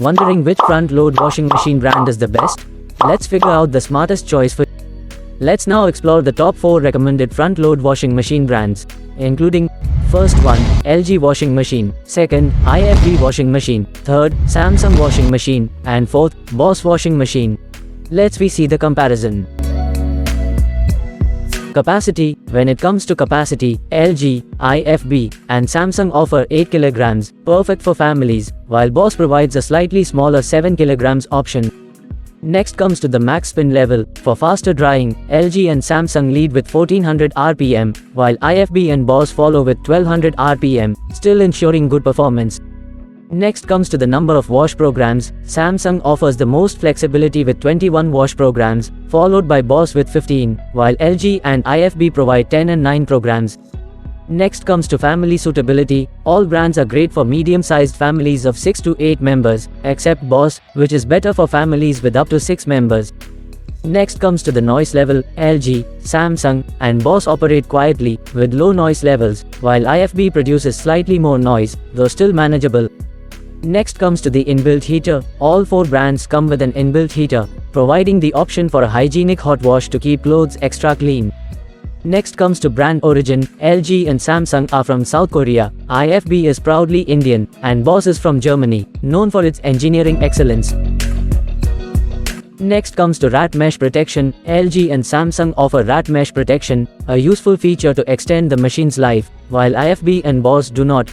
Wondering which front-load washing machine brand is the best? Let's figure out the smartest choice for you. Let's now explore the top 4 recommended front-load washing machine brands, including first one, LG washing machine, second, IFB washing machine, third, Samsung washing machine, and fourth, Bosch washing machine. Let's see the comparison. Capacity. When it comes to capacity, LG, IFB, and Samsung offer 8 kg, perfect for families, while Bosch provides a slightly smaller 7 kg option. Next comes to the max spin level. For faster drying, LG and Samsung lead with 1400 RPM, while IFB and Bosch follow with 1200 RPM, still ensuring good performance. Next comes to the number of wash programs. Samsung offers the most flexibility with 21 wash programs, followed by Bosch with 15, while LG and IFB provide 10 and 9 programs. Next comes to family suitability. All brands are great for medium-sized families of 6 to 8 members, except Bosch, which is better for families with up to 6 members. Next comes to the noise level. LG, Samsung, and Bosch operate quietly, with low noise levels, while IFB produces slightly more noise, though still manageable. Next comes to the inbuilt heater. All 4 brands come with an inbuilt heater, providing the option for a hygienic hot wash to keep clothes extra clean. Next comes to brand origin. LG and Samsung are from South Korea, IFB is proudly Indian, and Bosch is from Germany, known for its engineering excellence. Next comes to rat mesh protection. LG and Samsung offer rat mesh protection, a useful feature to extend the machine's life, while IFB and Bosch do not.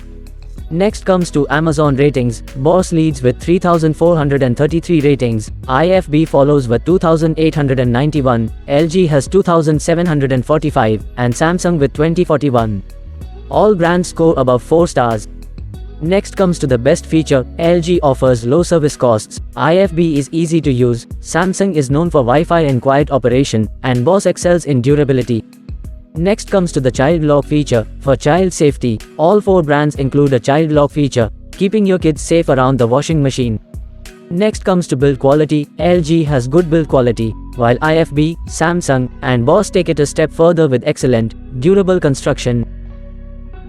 Next comes to Amazon ratings. Bosch leads with 3,433 ratings, IFB follows with 2,891, LG has 2,745, and Samsung with 2041. All brands score above 4 stars. Next comes to the best feature. LG offers low service costs, IFB is easy to use, Samsung is known for Wi-Fi and quiet operation, and Bosch excels in durability. Next comes to the child lock feature. For child safety, all 4 brands include a child lock feature, keeping your kids safe around the washing machine. Next comes to build quality. LG has good build quality, while IFB, Samsung, and Bosch take it a step further with excellent, durable construction.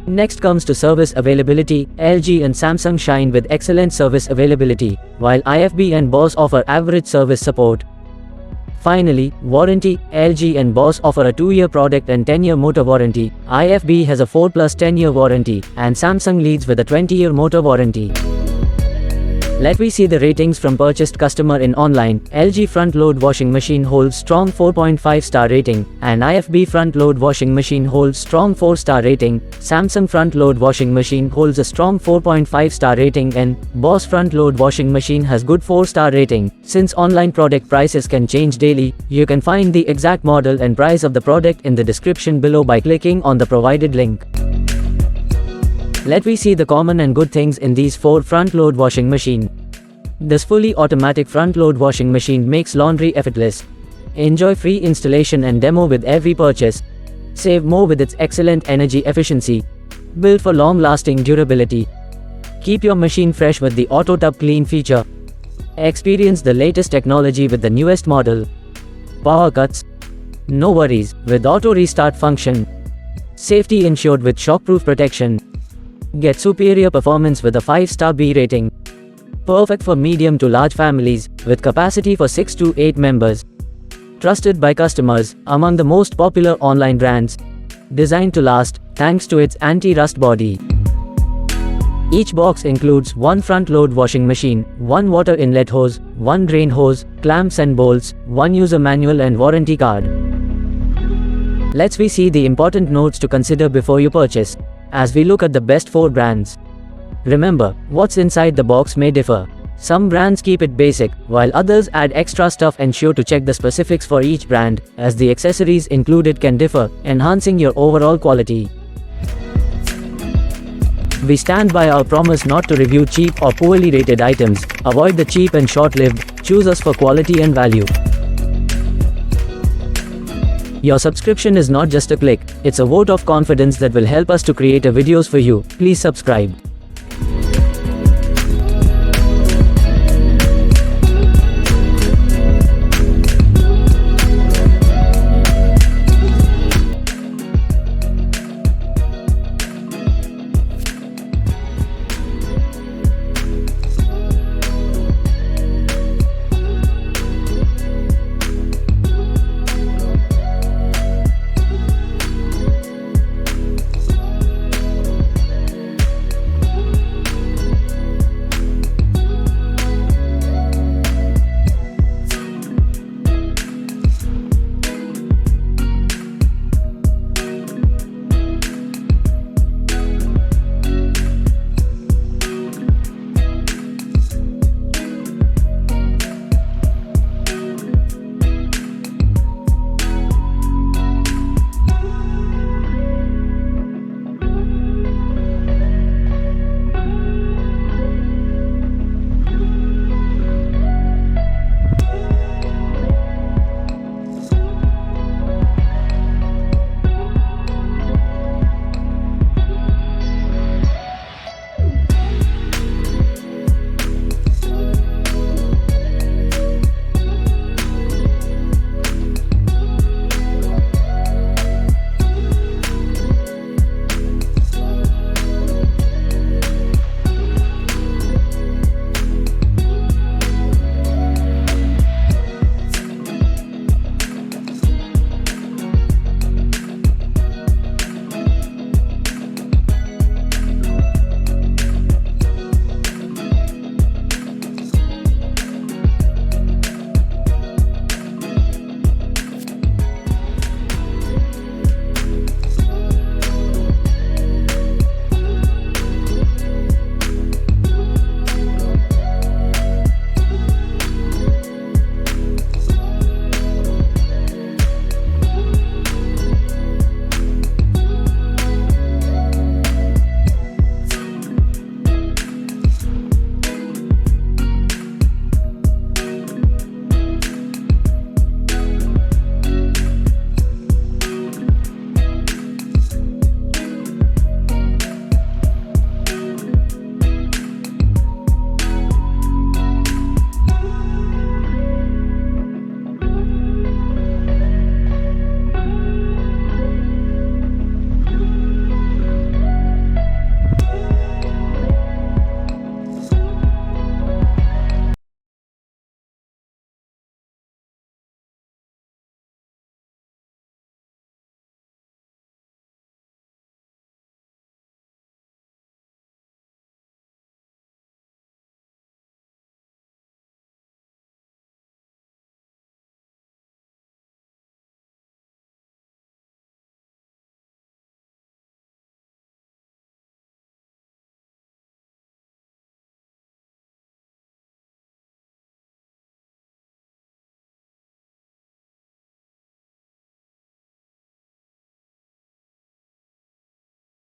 Next comes to service availability. LG and Samsung shine with excellent service availability, while IFB and Bosch offer average service support. Finally, warranty. LG and Bosch offer a 2-year product and 10-year motor warranty, IFB has a 4 plus 10-year warranty, and Samsung leads with a 20-year motor warranty. Let me see the ratings from purchased customer in online. LG front load washing machine holds strong 4.5 star rating, and IFB front load washing machine holds strong 4 star rating. Samsung front load washing machine holds a strong 4.5 star rating, and Bosch front load washing machine has good 4 star rating. Since online product prices can change daily, you can find the exact model and price of the product in the description below by clicking on the provided link. Let me see the common and good things in these 4 front-load washing machine. This fully automatic front-load washing machine makes laundry effortless. Enjoy free installation and demo with every purchase. Save more with its excellent energy efficiency. Built for long-lasting durability. Keep your machine fresh with the Auto Tub Clean feature. Experience the latest technology with the newest model. Power cuts? No worries, with Auto Restart function. Safety ensured with shockproof protection. Get superior performance with a 5-star B rating. Perfect for medium to large families, with capacity for 6 to 8 members. Trusted by customers, among the most popular online brands. Designed to last, thanks to its anti-rust body. Each box includes 1 front-load washing machine, 1 water inlet hose, 1 drain hose, clamps and bolts, 1 user manual and warranty card. Let's see the important notes to consider before you purchase, as we look at the best 4 brands. Remember, what's inside the box may differ. Some brands keep it basic, while others add extra stuff. Ensure to check the specifics for each brand, as the accessories included can differ, enhancing your overall quality. We stand by our promise not to review cheap or poorly rated items. Avoid the cheap and short-lived, choose us for quality and value. Your subscription is not just a click, it's a vote of confidence that will help us to create videos for you. Please subscribe.